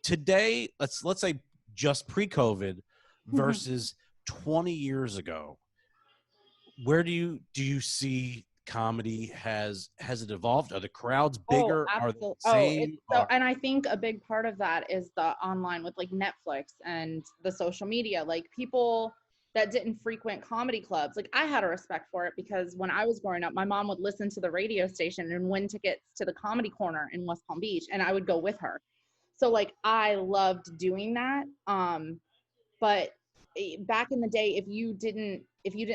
today, let's say just pre-COVID versus 20 years ago, where do you see comedy has it evolved? Are the crowds bigger? Are they the same? And I think a big part of that is the online with like Netflix and the social media, like people that didn't frequent comedy clubs. Like I had a respect for it because when I was growing up, my mom would listen to the radio station and win tickets to the Comedy Corner in West Palm Beach, and I would go with her. So like I loved doing that. But back in the day, if you didn't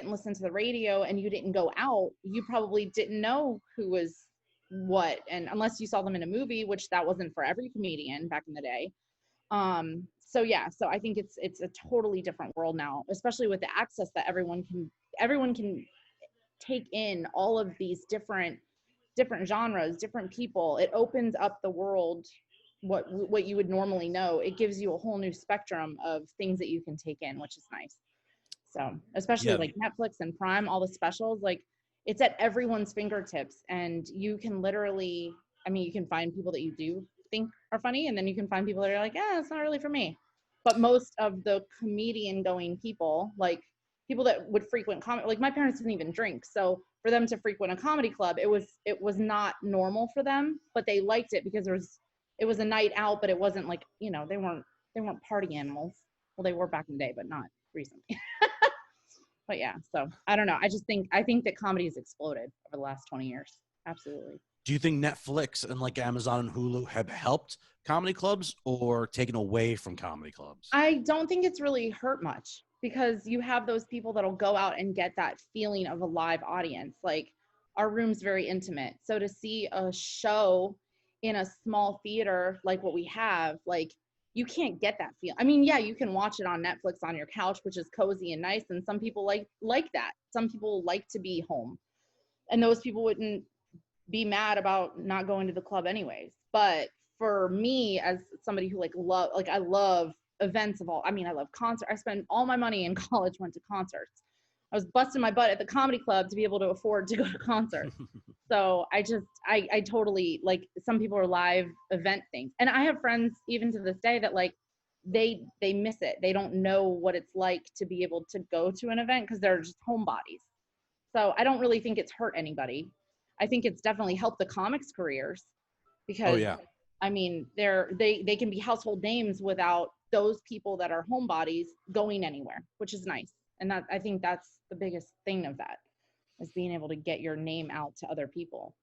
listen to the radio and you didn't go out, you probably didn't know who was what, and unless you saw them in a movie, which that wasn't for every comedian back in the day. So yeah, so I think it's a totally different world now, especially with the access that everyone can take in all of these different genres, different people. It opens up the world, what you would normally know. It gives you a whole new spectrum of things that you can take in, which is nice. So especially like Netflix and Prime, all the specials, like it's at everyone's fingertips, and you can literally, I mean, you can find people that you do think are funny, and then you can find people that are like, it's not really for me. But most of the comedian going people, like people that would frequent comedy, like my parents didn't even drink, so for them to frequent a comedy club, it was not normal for them, but they liked it because it was a night out, but it wasn't like, they weren't party animals. Well, they were back in the day, but not recently. But yeah, so I don't know. I think that comedy has exploded over the last 20 years. Absolutely. Do you think Netflix and like Amazon and Hulu have helped comedy clubs or taken away from comedy clubs? I don't think it's really hurt much, because you have those people that'll go out and get that feeling of a live audience. Like our room's very intimate. So to see a show in a small theater like what we have, like you can't get that feel. I mean, yeah, you can watch it on Netflix on your couch, which is cozy and nice, and some people like that. Some people like to be home, and those people wouldn't be mad about not going to the club anyways. But for me, as somebody who I love events of all, I mean, I love concerts. I spent all my money in college, went to concerts. I was busting my butt at the comedy club to be able to afford to go to concerts. So I totally, like, some people are live event things. And I have friends even to this day that like, they miss it. They don't know what it's like to be able to go to an event because they're just homebodies. So I don't really think it's hurt anybody. I think it's definitely helped the comics' careers because, I mean, they can be household names without those people that are homebodies going anywhere, which is nice. And I think that's the biggest thing of that, is being able to get your name out to other people.